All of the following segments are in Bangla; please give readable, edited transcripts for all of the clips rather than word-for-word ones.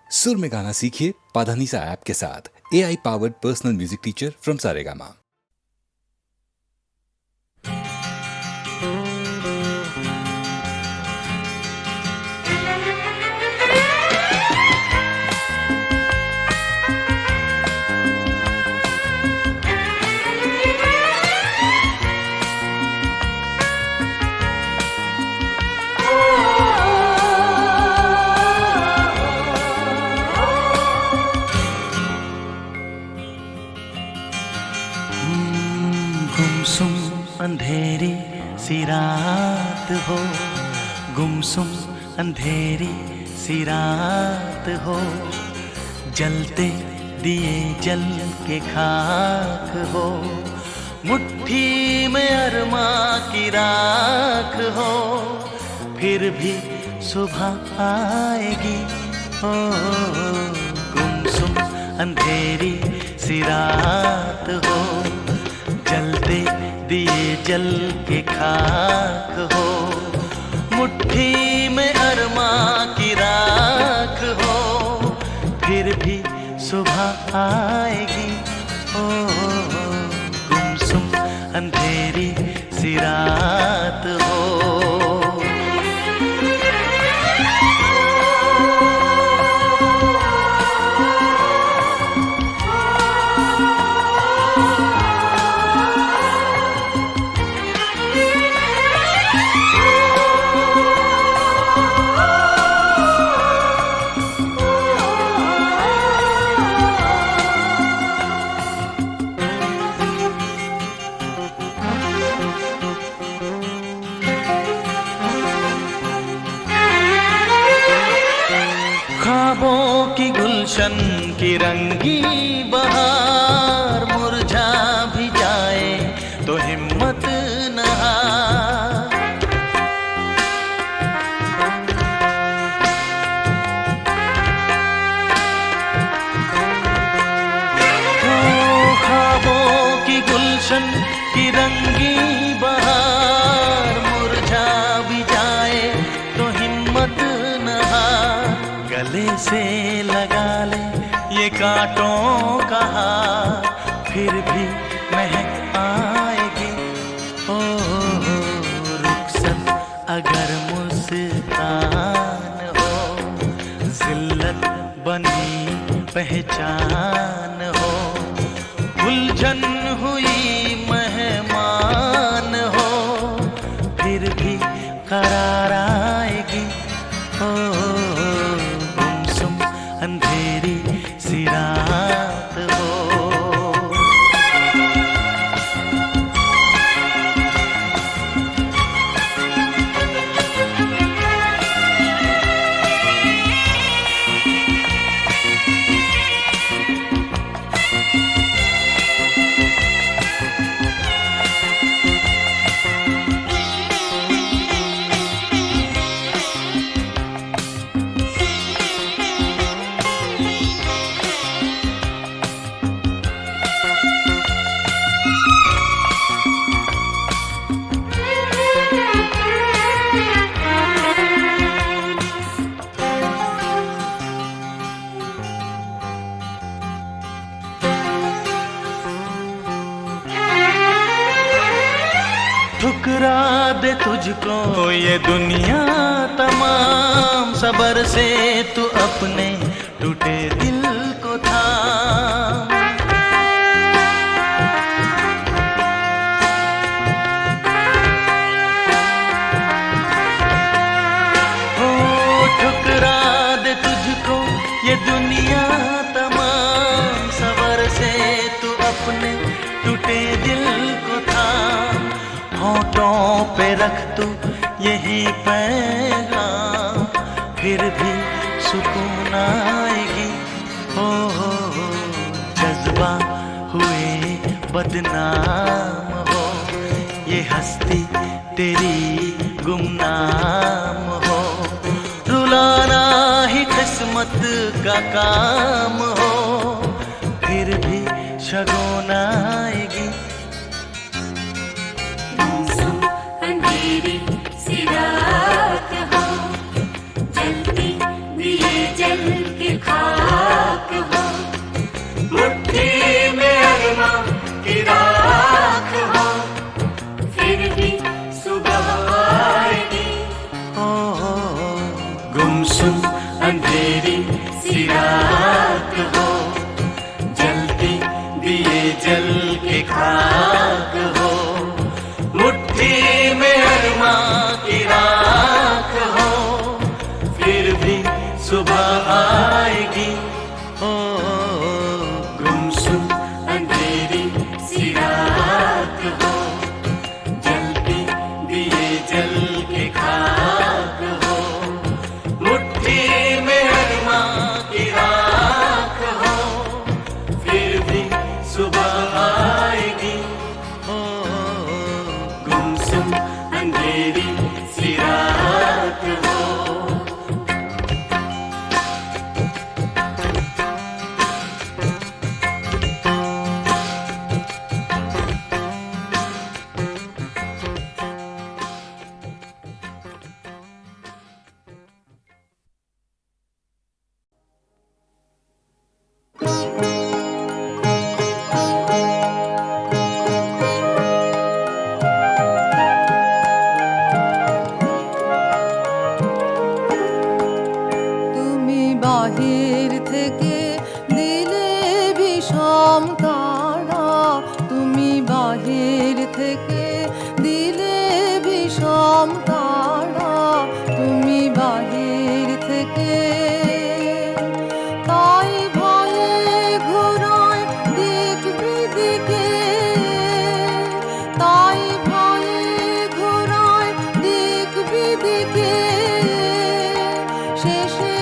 सुर में गाना सीखिए पाधानीसा ऐप के साथ। AI powered personal music teacher from Saregama. गुमसुम अंधेरी सी रात हो, गुमसुम अंधेरी सी रात हो, जलते दिए जल के खाक हो, मुट्ठी में अरमा की राख हो, फिर भी सुबह आएगी। ओ गुमसुम अंधेरी सी रात हो, जलते दिए जल के खाक हो, मुट्ठी में अरमा की राख हो, फिर भी सुबह आएगी। ओ गुमसुम अंधेरी सी रात हो। ख्वाबों की गुलशन की रंगी बहार मुरझा भी जाए तो हिम्मत न हार। ख्वाबों की गुलशन की रंगी बहार मुरझा भी जाए तो हिम्मत न हार। गले से लगा ले ये कांटों का हार, फिर भी महक आएगी। ओ रुखसत अगर मुस्कान हो, जिल्लत बनी पहचान हो, उलझन हुई मेहमान हो, फिर भी करार आएगी। ओ अंधेरी सी रात हो। ठुकरा दे तुझको ये दुनिया तमाम, सबर से तू अपने टूटे दिल को थाम। ओ ठुकरा दे तुझको ये दुनिया तमाम, सबर से तू अपने टूटे दिल को थाम। होठों पे रख तू यही पैगाम, फिर भी सुकून आएगी। ओ जज्बा हुए बदनाम हो, ये हस्ती तेरी गुमनाम हो, रुलाना ही किस्मत का काम हो, फिर भी शगुन आएगी। अंधेरी सी रात हो, जलती दिए जल के खा अंधेरी सी रात हो, जलती दिए जल के खाक हो, मुट्ठी में अरमां की राख हो, फिर भी सुबह आएगी। ओ गुमसुम अंधेरी सी रात हो, जलती दिए जल के खाक हो, मुट्ठी में अरमां की राख हो, फिर भी सुबह आएगी। ओ गुमसुम अंधेरी सी रात हो। তুমি বাহির থেকে দিলে বিষম তাড়া, তুমি বাহির থেকে দিলে বিষম তাড়া, তুমি বাহির থেকে তাই ভয়ে ঘোরায় দিক বিদিকে, তাই ভয়ে ঘোরায় দিক বিদিকে, শেষে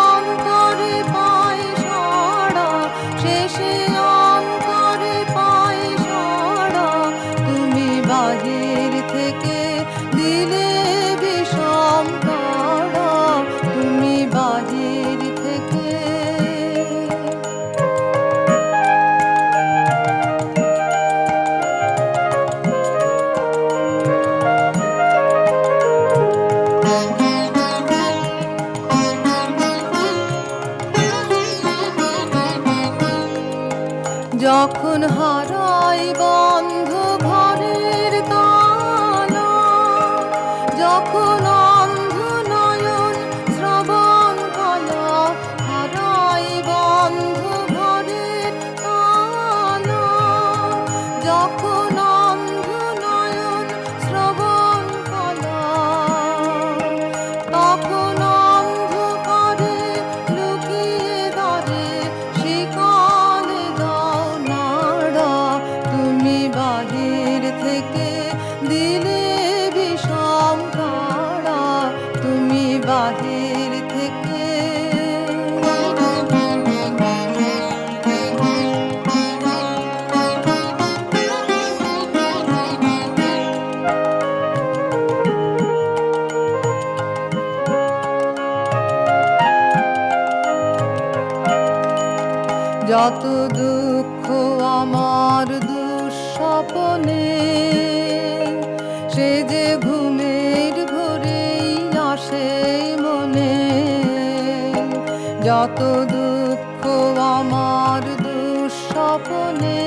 অন্তরে পাই সাড়া, শেষে অন্তরে পাই সাড়া, তুমি বাহির থেকে দিলে বিষম তাড়া, তুমি বাহির থেকে। যখন হারাই বন্ধ ঘরের তালা, যখন অন্ধ নয়ন শ্রবণ কলা, হারাই বন্ধ ঘরের তালা, যখন অন্ধ নয়ন শ্রবণ কলা, তখন অন্ধকারে লুকিয়ে দাঁড়ে শিকলে দাও নাড়া, তুমি বাহির থেকে দিলে বিষম তাড়া, তুমি বাহির থেকে। যত দুঃখ আমার দুঃস্বপনে, সে যে ঘুমের ঘোরেই আসে মনে, যত দুঃখ আমার দুঃস্বপনে,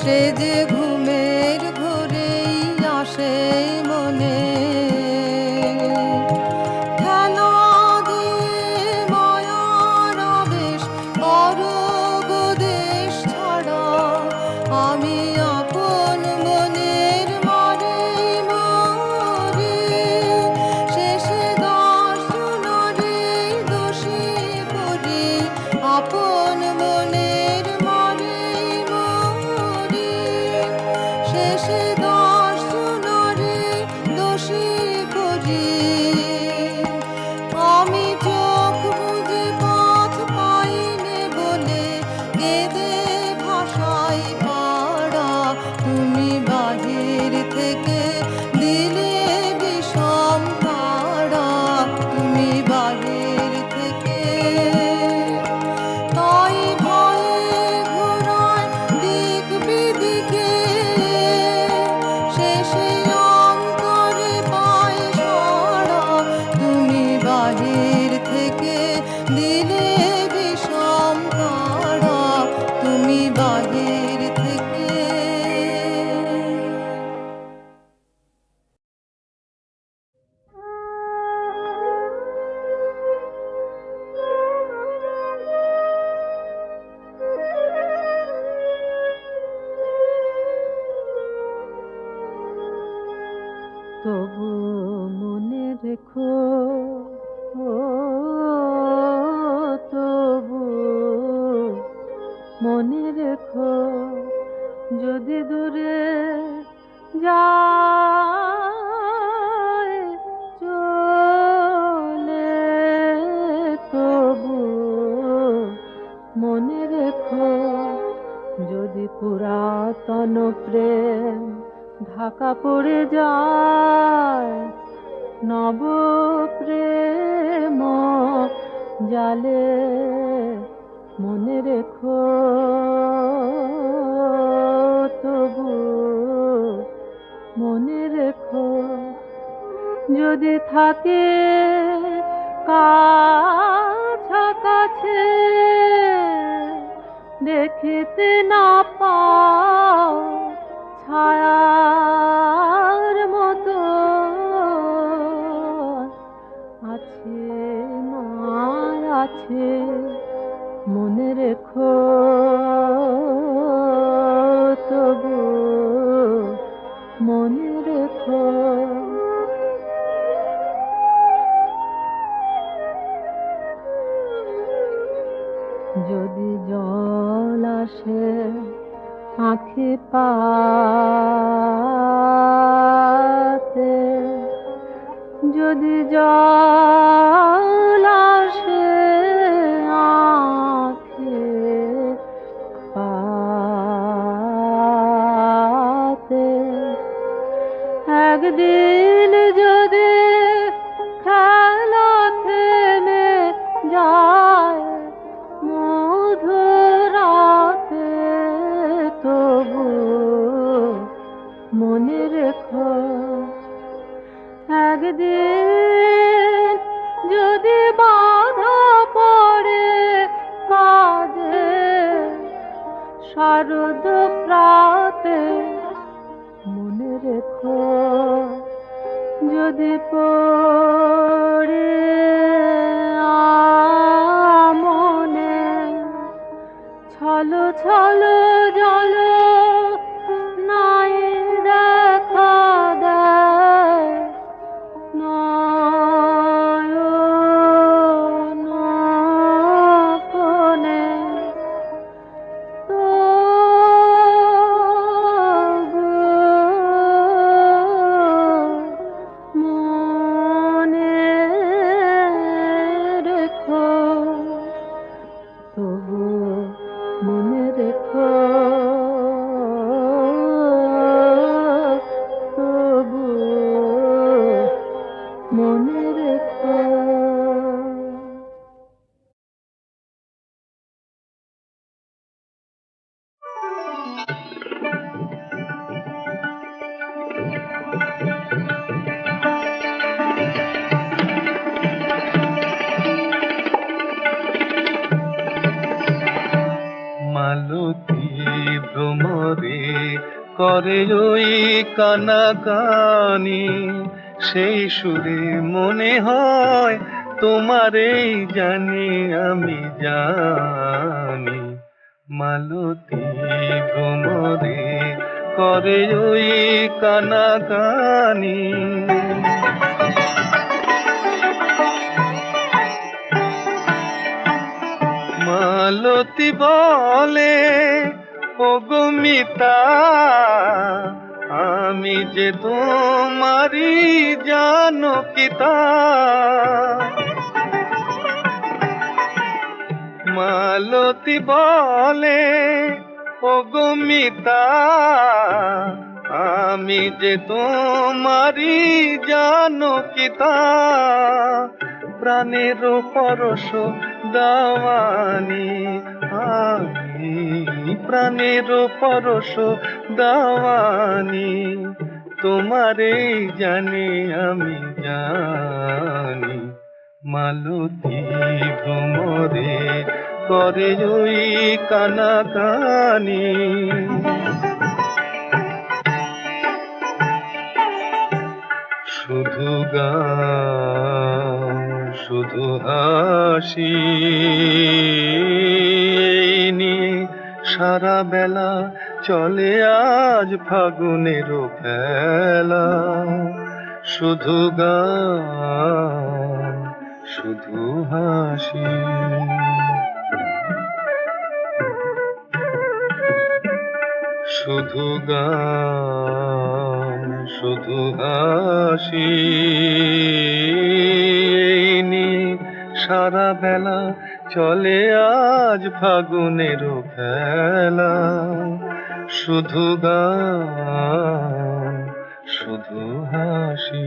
সে যে ঘুমের ঘোরেই আসে মনে, খেলা দিয়ে মায়ার আবেশ করো গো দেশ ছাড়া, আমি আপন মনের মারে মরি, শেষে দর্শনরে দোষী করি, আপন মনের মারে মরি, যদি দূরে যায় চলে, তবু মনে রেখো, যদি পুরাতন প্রেম ঢাকা পড়ে যায়, নব প্রেম জালে, মনে রেখো, তবু মনে রেখো, যদি থাকে কাছাকাছি দেখিতে না পাও ছায়ার মতো, আছে না আছে, মনে রেখো, তবু মনে রেখো। যদি জল আসে আঁখি পাতে, যদি জল আসে আঁখি পাতে, একদিন যদি খেলা থেমে যায় মধুরাতে, তবু মনে রেখো, একদিন যদি বাধা পড়ে কাজে শারদ প্রাতে, মনে রেখো, যদি পড়ে মনে ছলো ছলো জল নাই দেখা দেয় নয়ন কোণে, তবু মনে রেখো, তবু মনে রেখো, তবু মনে রেখো। মালতী ভ্রমরে করে ওই কানাকানি, সেই সুরে মনে হয় তোমারেই জানি আমি জানি। মালতী ভ্রমরে করে ওই কানাকানি, মালতী বলে ও গো মিতা, আমি যে তোমারি জানকিতা। মালতী বলে ও গো মিতা, আমি যে তোমারি জানকিতা। প্রাণের পরশ দাওয়ানি, আমি প্রাণের পরশ দাওয়ানি, তোমারে জানি আমি জানি। মালতী ভ্রমরে করে ওই কানাকানি, শুধু গান শুধু হাসি নিয়ে সারা বেলা চলে আজ ফাগুনের খেলা। শুধু গান শুধু হাসি, শুধু গান শুধু হাসি এই নিয়ে সারা বেলা চলে আজ ফাগুনের খেলা শুধু গান শুধু হাসি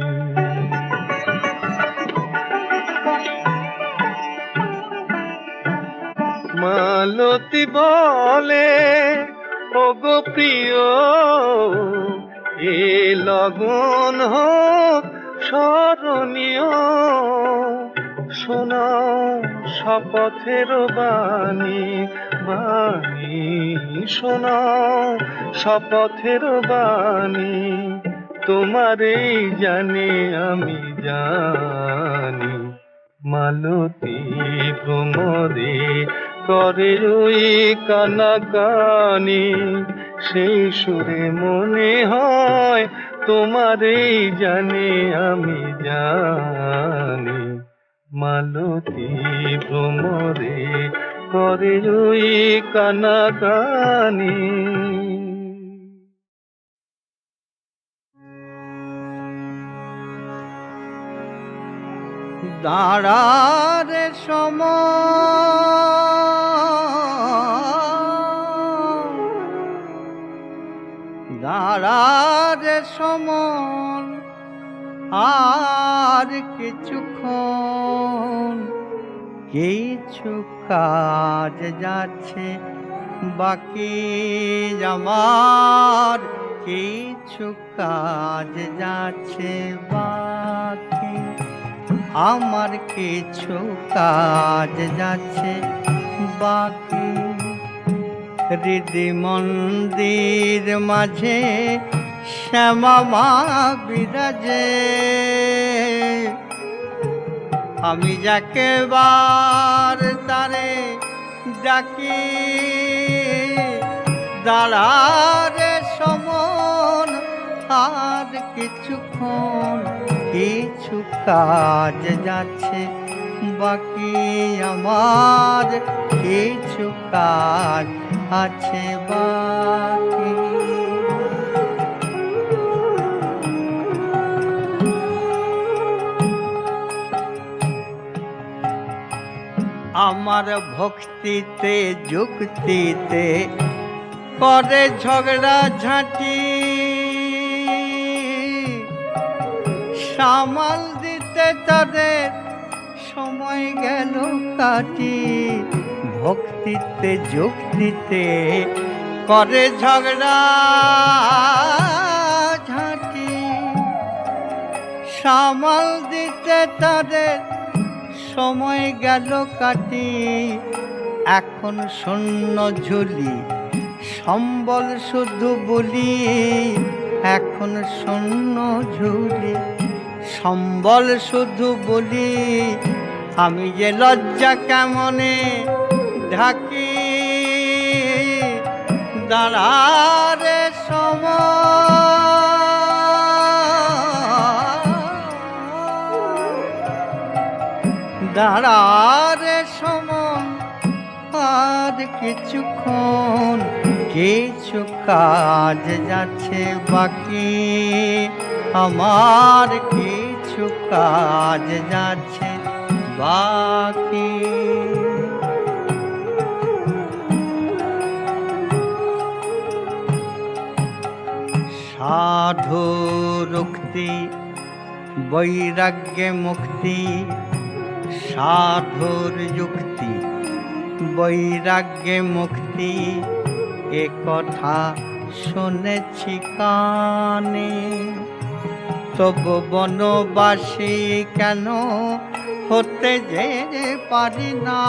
মালতী বলে ওগো প্রিয় এ লগন হোক স্মরণীয় শোনাও শপথের বাণী বাণী শোনাও শপথের বাণী তোমারেই জানি আমি জানি মালতী ভ্রমরে করে ওই কানাকানি সেই সুরে মনে হয় তোমারেই জানি আমি জানি মালতী ভ্রমরে করে ওই কানাকানি দাঁড়ার সমন আর কিছুক্ষণ কিছু কাজ যাচ্ছে বাকি আমার কিছু কাজ যাচ্ছে বাকি আমার কিছু কাজ যাচ্ছে বাকি হৃদি মন্দির মাঝে শ্যামা মা বিরাজে আমি যাকে বার তারে ডাকি দাঁড়ারে সমন আর কিছুক্ষণ কিছু কাজ যাচ্ছে বাকি আমার কিছু কাজ আছে বাকি আমার ভক্তিতে যুক্তিতে করে ঝগড়া ঝাঁটি সামাল দিতে তাদের সময় গেল কাটি ভক্তিতে যুক্তিতে করে ঝগড়া ঝাঁটি সামাল দিতে তাদের সময় গেল কাটি এখন শূন্য ঝুলি সম্বল শুধু বলি এখন শূন্য ঝুলি সম্বল শুধু বলি আমি যে লজ্জা কেমনে ঢাকি দাঁড়ারে দাঁড়ারে সমন আর কিছুক্ষণ কিছু কাজ যাচ্ছে বাকি আমার কিছু কাজ যাচ্ছে বাকি সাধুর উক্তি বৈরাগ্যে মুক্তি সাধুর যুক্তি বৈরাগ্যে মুক্তি এ কথা শুনেছি কানে তবু বনবাসী কেন হতে যে পারি না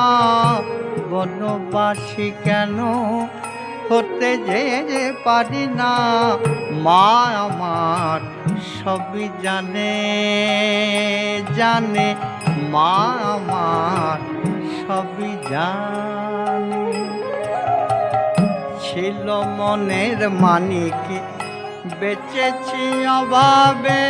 বনবাসী কেন হতে যে পারি না মা আমার সবই জানে জানে মা আমার সবই জানে ছিল মনের মানিক বেঁচেছি অভাবে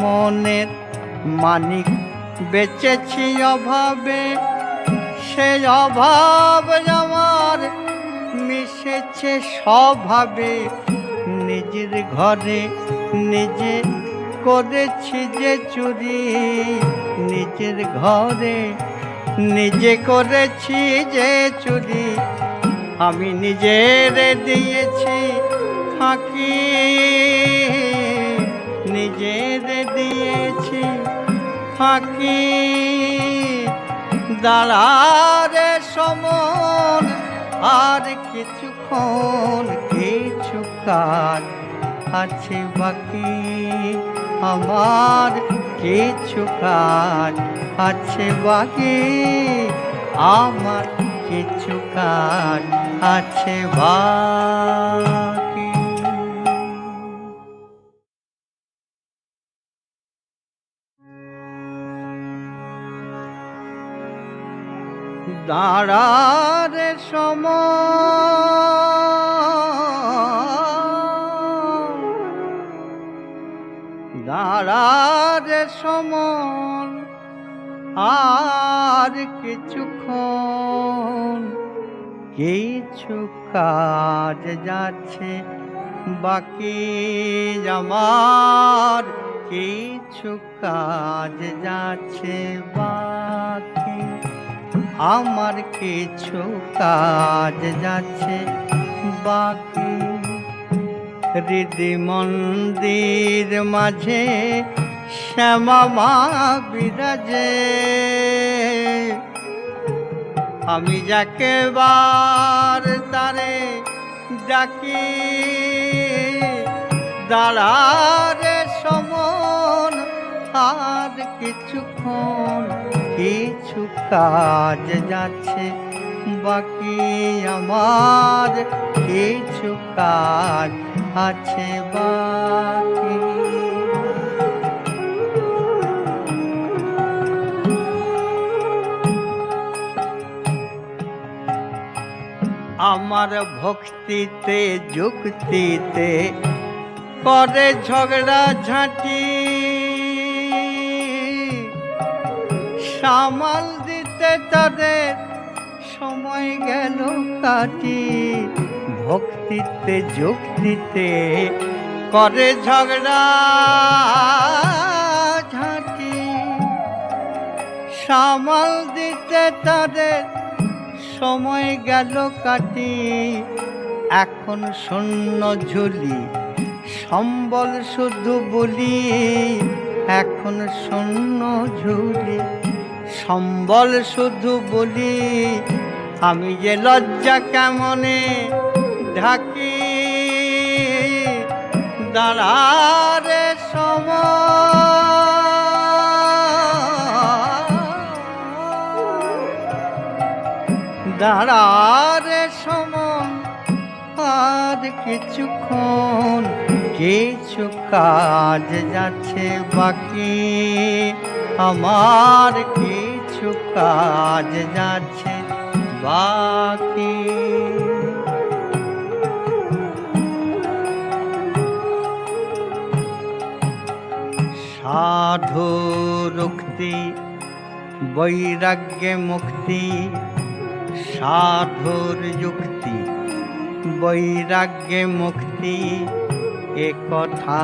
মনের মানিক বেচেছি অভাবে, সে অভাব আমার মিশেছে স্বভাবে। নিজের ঘরে নিজে করেছি যে চুরি, নিজের ঘরে নিজে করেছি যে চুরি। আমি নিজের দিয়েছি ফাঁকি, নিজের দিয়েছি ফাঁকি। দাঁড়ারে সমন আর কিছুক্ষণ, কিছু কাজ আছে বাকি। আমার কিছু কাজ আছে বাকি, আমার কিছু কাজ আছে বাকি। দাঁড়ারে সমন, দাঁড়ারে সমন আর কিছুক্ষণ, কিছু কাজ যাচ্ছে বাকি। আমার কিছু কাজ যাচ্ছে বাকি, আমার কিছু কাজ যাচ্ছে বাকি। হৃদি মন্দির মাঝে শ্যামা মা বিরাজে, আমি যাকে বার তারে ডাকি। দাঁড়ারে সমন আর কিছুক্ষণ, কিছু কাজ যাচ্ছে বাকি। আমার কিছু কাজ আছে বাকি। আমার ভক্তিতে যুক্তিতে করে ঝগড়া ঝাঁটি, সামাল দিতে তাদের সময় গেল কাটি। ভক্তিতে যুক্তিতে করে ঝগড়া ঝাঁটি, সামাল দিতে তাদের সময় গেল কাটি। এখন শূন্য ঝুলি সম্বল শুধু বলি, এখন শূন্য ঝুলি সম্বল শুধু বলি। আমি যে লজ্জা কেমনে ঢাকি। দাঁড়ারে দাঁড়ারে সমন আর কিছুক্ষণ, কিছু কাজ যাচ্ছে বাকি। আমার কিছু কাজ যাচ্ছে বাকি। সাধুর উক্তি বৈরাগ্যে মুক্তি, সাধুর যুক্তি বৈরাগ্যে মুক্তি। এ কথা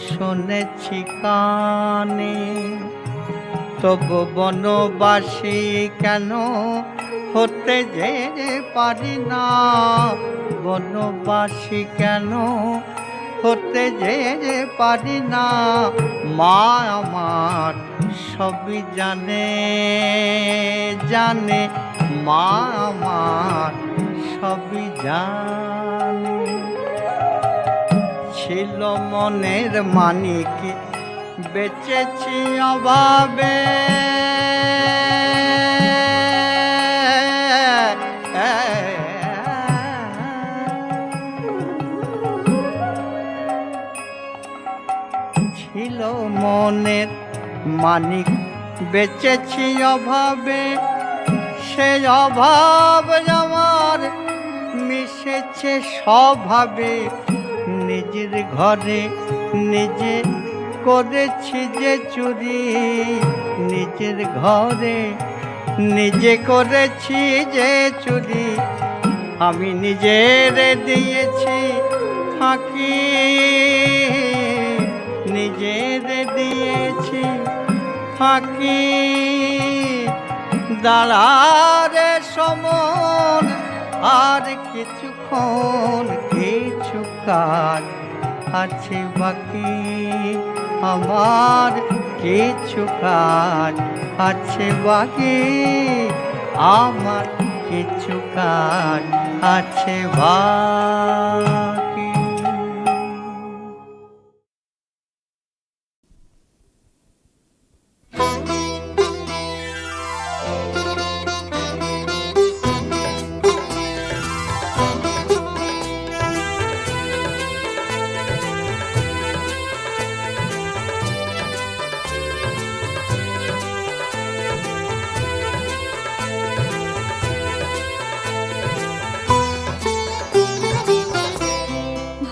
শুনেছি কানে, তবু বনবাসী কেন হতে যে পারি না। বনবাসী কেন হতে যে পারি না। মা আমার সবই জানে জানে, মা আমার সবই জানে। ছিল মনের মানিক বেচেছি অভাবে, ছিল মনের মানিক বেচেছি অভাবে। সে অভাব আমার মিশেছে স্বভাবে। নিজের ঘরে নিজে করেছি যে চুরি নিজের ঘরে, নিজে করেছি যে চুরি আমি নিজের দিয়েছি ফাঁকি, নিজের দিয়েছি ফাঁকি। দাঁড়ারে সমন আর কিছুক্ষণ, কিছু কাজ আছে বাকি, আমার কিছু কাজ আছে বাকি, আমার কিছু কাজ আছে বাকি।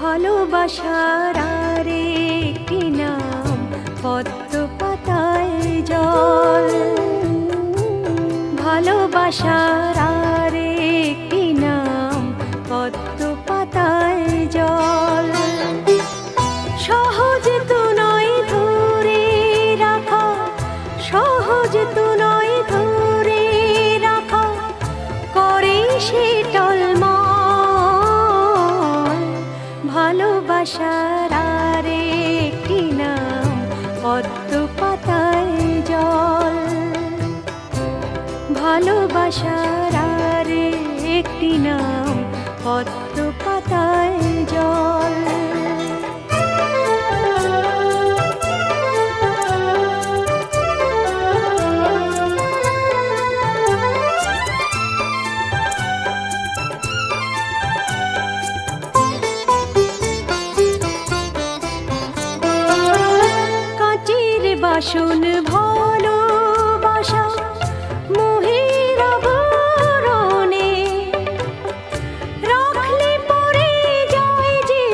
ভালোবাসার আরেকটি নাম পদ্ম পাতায় জল, ভালোবাসার আরেকটি নাম পদ্ম পাতায় জল। সহজ তো নয় ধরে রাখা, সহজ তো নয় ধরে রাখা, করে সে টলমল। ভালোবাসার আরেকটি নাম পদ্ম পাতায় জল, ভালোবাসার আরেকটি নাম পদ্ম পাতায় জল। বাসন ভালোবাসা মোহের আবরণে রাখলে পরে যায় যে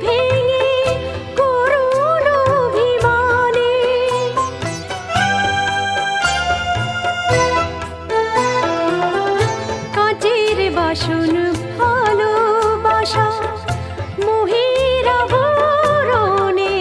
ভেঙে করুণ অভিমানে। কাঁচের বাসন ভালোবাসা মোহের আবরণে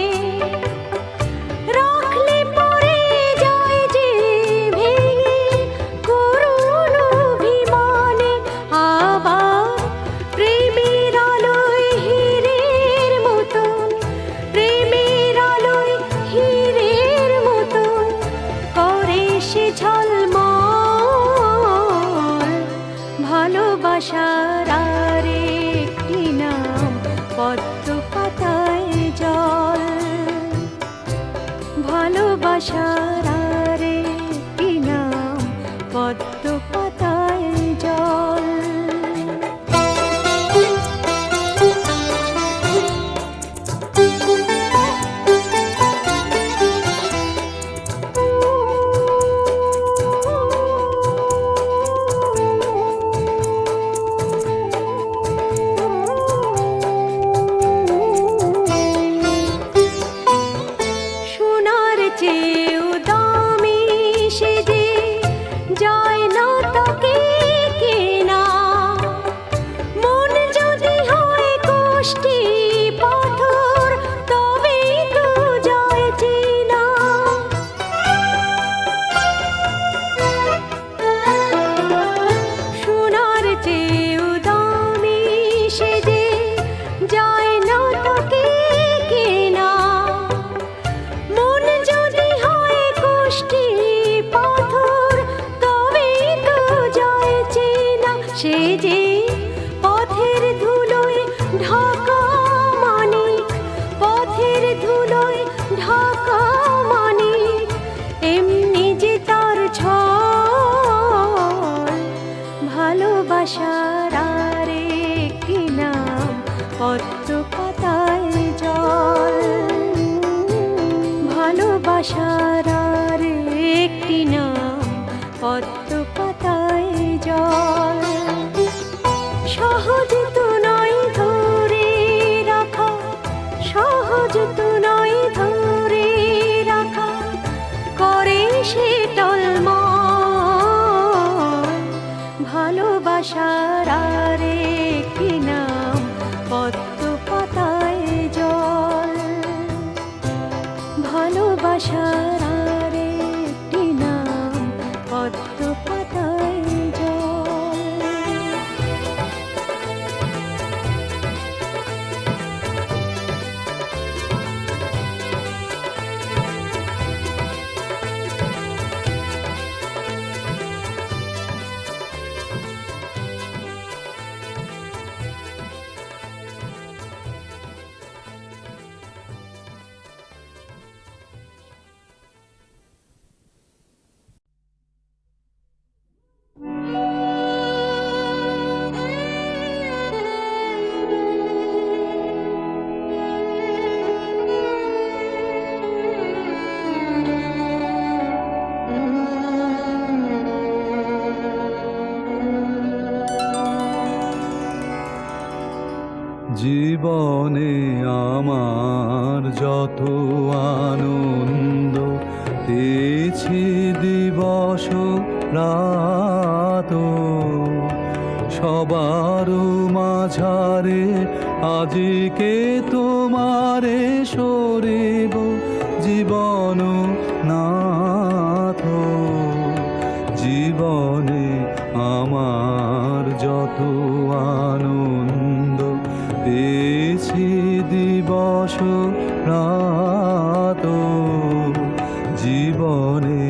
ভালোবাসার আরেকটি নাম পদ্ম পাতায় জল, ভালোবাসার আরেকটি নাম পদ্ম পাতায় জল। সে যে পথের ধুলোয় ঢাকা মানিক, পথের ধুলোয় ঢাকা মানিক, এমনি যে তার ছল। ভালোবাসার আরেকটি নাম পদ্ম পাতায় জল, ভালোবাসার আরেকটি নাম পদ্ম পাতায় জল। সহজ তো নয় ধরে রাখা, সহজ তো নয় ধরে জীবনে আমার যত আনন্দ পেয়েছি দিবস রাত, সবার মাঝারে আজিকে তোমারে সরিব জীবন নাথ। জীবনে আমার যত আনন্দ পেয়েছি দিবস রাত, জীবনে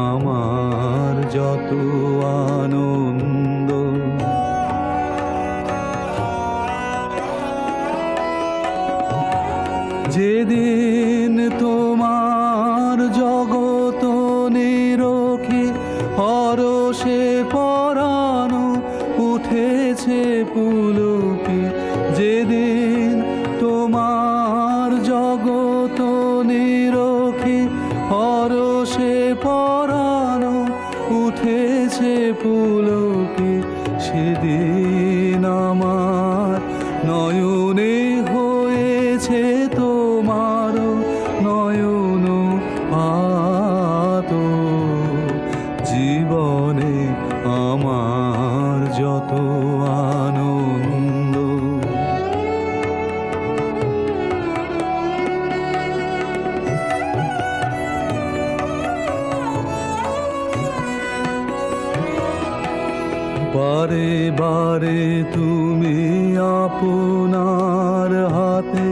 আমার যত আনন্দ। যেদিন তোমার জগত নিরখে হরষে পরানো উঠেছে পুলকে, যেদিন তোমার জগত নিরখে হরষে পরানো উঠেছে পুলকে, সেদিন আমার নয়নে হয়েছে তোমার নয়ন আত। জীবনে আমার যত আনন্দ, বারে বারে তুমি আপনার হাতে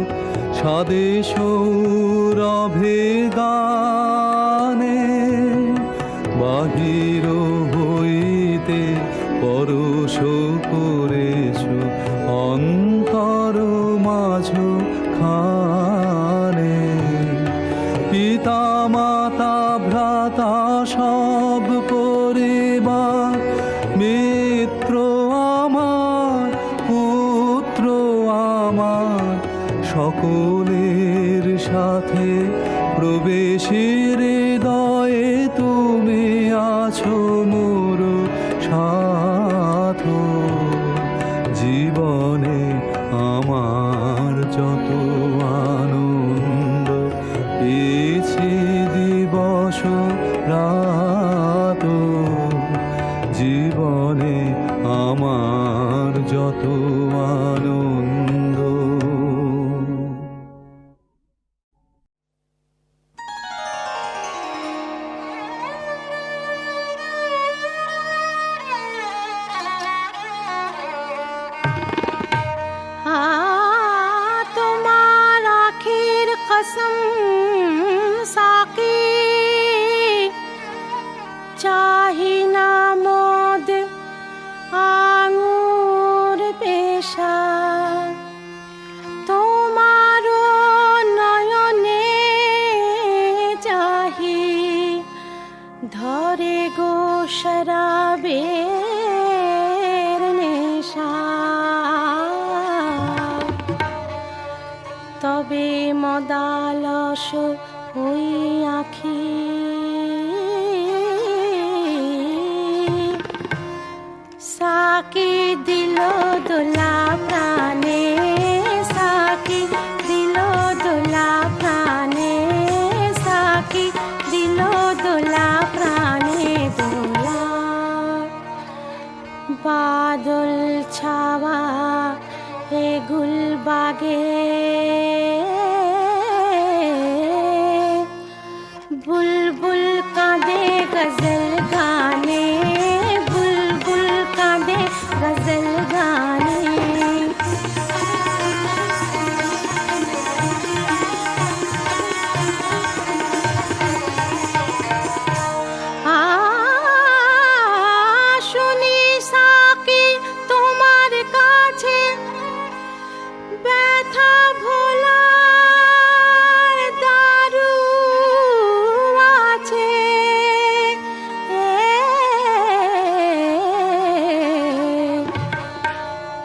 স্বাদে সৌরভে গানে, বাহির হইতে পরশ করেছ অন্তর মাঝ খানে। পিতা মাতা ভ্রাতা সব পরিবার মিত্র আমার পুত্র আমার, সকলের সাথে প্রবেশের হৃদয়ে তুমি আছো মোর সাথ। জীবনে আমার যত আনন্দ পেয়েছি দিবস রাত, জীবনে আমার যত আনন্দ। তোমার আখির কসম সাকি, চাহি না মদ আঙুর পেশা, তোমার নয়নে চাহি ধরে গো শরাবের নেশা। তবে মদালস হই আখি, সাকি দিল দোলা প্রাণে, সাকি দিল দোলা প্রাণে, সাকি দিল দোলা প্রাণে দোলা। বাদল ছাওয়া এ গুলবাগে, বুলবুল কাঁদে গজল গানে, বুলবুল কাঁদে গজল গানে। শুনি সাকি তোমার কাছে ব্যথা ভোলার দারু আছে,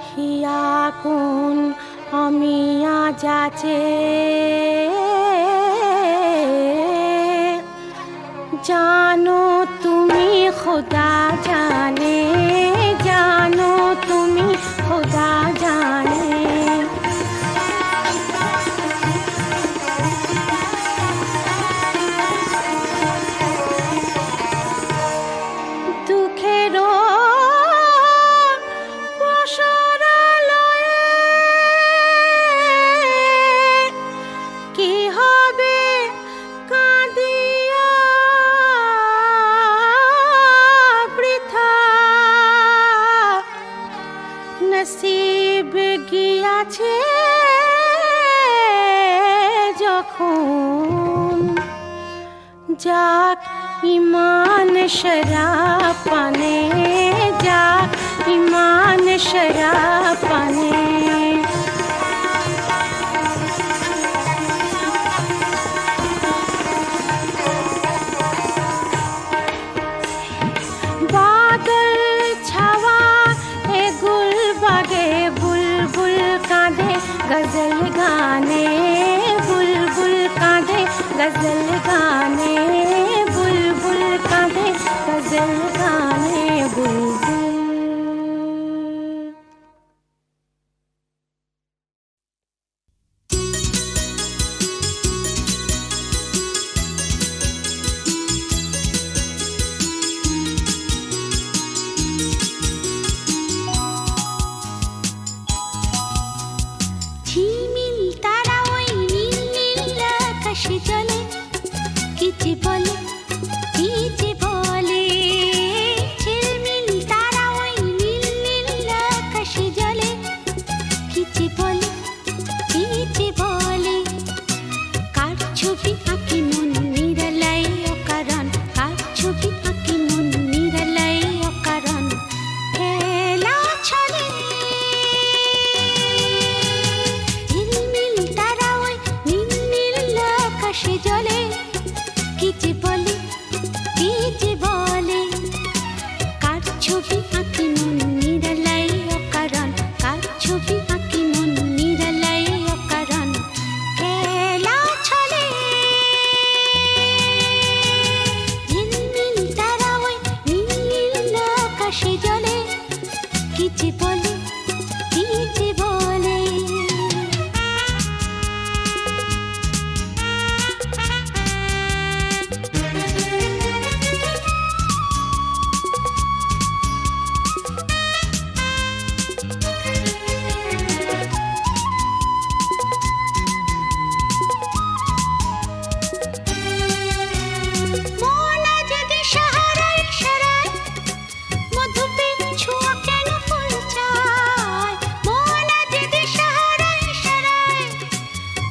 হিয়া কোন অমিয়া যাচে, জানো তুমি খোদা জানে, জানো তুমি খোদা জানে। ভেবে গিয়াছে যখন যাক ইমান শরাব পানে, যাক ইমান শরাব পানে। বাদল ছাওয়া এ গুলবাগে বুলবুল কাঁদে গজল গানে, বুলবুল কাঁদে গজল গানে, বুলবুল কাঁদে গজল গানে, বুলবুল। ঝিলমিল তারা ওই নীল নীল আকাশে জ্বলে, কি যে বলে, কি যে বলে। ঝিলমিল তারা ওই নীল নীল আকাশে জ্বলে, কি যে বলে, কি যে বলে। কার ছবি আঁকি মন নিরালায় অকারণ, কার ছবি আঁকি মন নিরালায় অকারণ। খেলা ছলে ঝিলমিল তারা ওই নীল নীল আকাশে জ্বলে, কি যে বলে, কি যে বলে। কার ছবি আঁকি মন নিরালায় অকারণ, কার ছবি আঁকি মন নিরালায় অকারণ। খেলা ছলে ঝিলমিল তারা ওই নীল নীল আকাশে জ্বলে, কি যে বলে, কি যে বলে। মন যদি সাহারায় সারায়, মধুপের ছোঁয়া কেন ফুল চায়। মন যদি সাহারায় সারায়,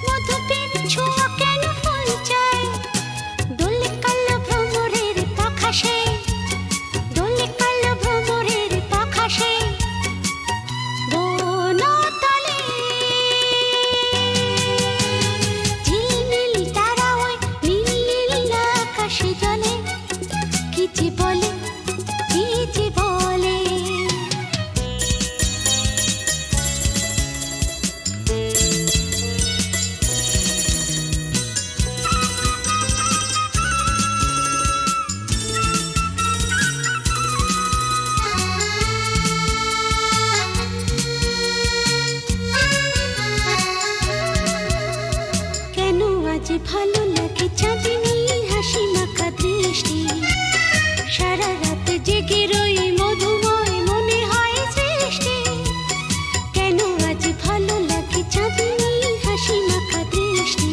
মধুপের ছোঁয়া কেন ফুল চায়। দোলে কাল ভ্রমরের পাখাশে, দোলে কাল ভ্রমরের পাখাশে। বনতলে ঝিলমিল তারা ওই নীল নীল আকাশে জ্বলে, কি যে বলে, কি যে বলে। কেন আজ ভালো লাগে চাঁদিনী হাসি মাখা দৃষ্টি। সারা রাত জেগে রই মধুময় মনে হয় সৃষ্টি। কেন আজ ভালো লাগে চাঁদিনী হাসি মাখা দৃষ্টি।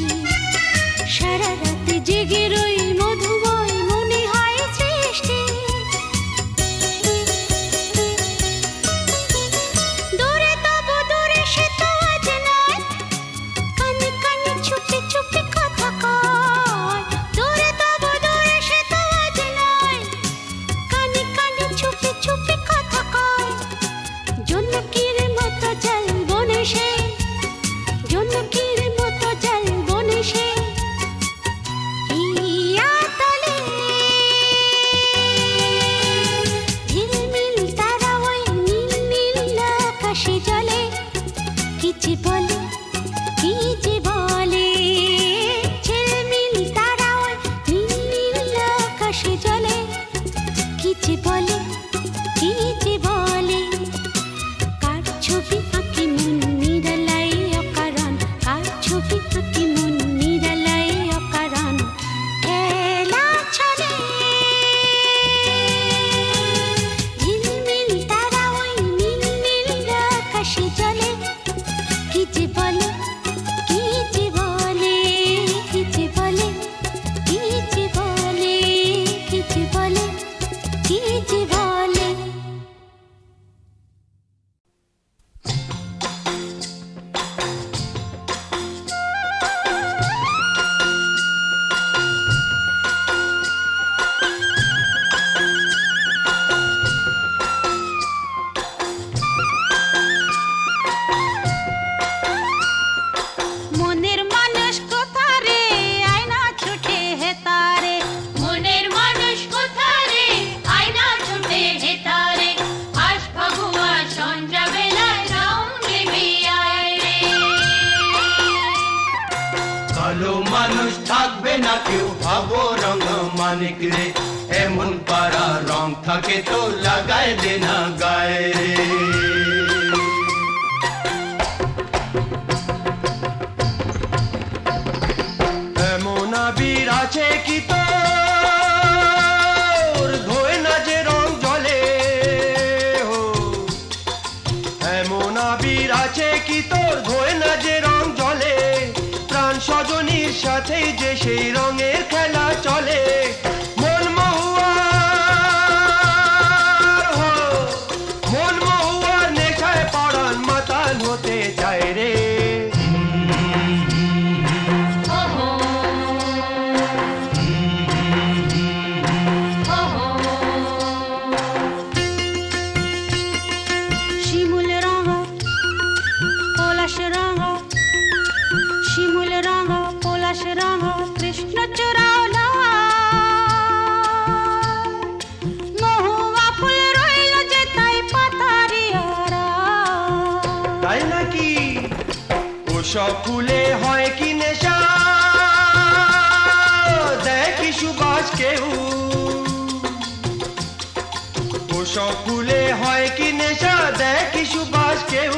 সারা রাত জেগে রই মধুময় মনে হয় সৃষ্টি। দূরে তবু দূরে সে তো আজ নয়, কানে কানে চুপি চুপি কথা কয়। দূরে তবু দূরে সে তো আজ নয়, কানে কানে চুপি চুপি কথা কয়। জোনাকির মতো জল বনে সে, জোনাকির মতো জল বনে সে। হিয়া তলে ঝিলমিল তারা ওই নীল নীল আকাশে জ্বলে, কি যে বলে, কি যে বলে। ঝিলমিল তারা ওই নীল নীল আকাশে জ্বলে, কি যে বলে, কি যে বলে। কার ছবি আঁকি মন নিরালায় অকারণ, কার ছবি আঁকি মন নিরালায় অকারণ। খেলা ছলে ঝিলমিল তারা ওই নীল নীল আকাশে জ্বলে, কি যে না কেউ ভাবো রং মানিক রে, এমন পারা রং থাকে তো লাগায় দে না গায়ে রে। এমন আবির আছে কি তোর ধোয় না যে রং জলে, এমন আবির আছে কি তোর ধোয় না যে রং জলে, প্রাণ সজনীর সাথে যে সেই রঙের খেলা চলে। মন মহুয়ার নেশায় পরাণ মাতাল হতে চায় রে। শিমুল রঙ পলাশ রঙ, শিমুল রঙ পলাশ রঙ কৃষ্ণচূড়া মহুয়া ফুল রইল যে তাই পাতারি তাই নাকি ওসব ফুলে হয় কি নেশা, দেখি সুবাস কেউ, ওসব ফুলে হয় কি নেশা, দেখি সুবাস কেউ।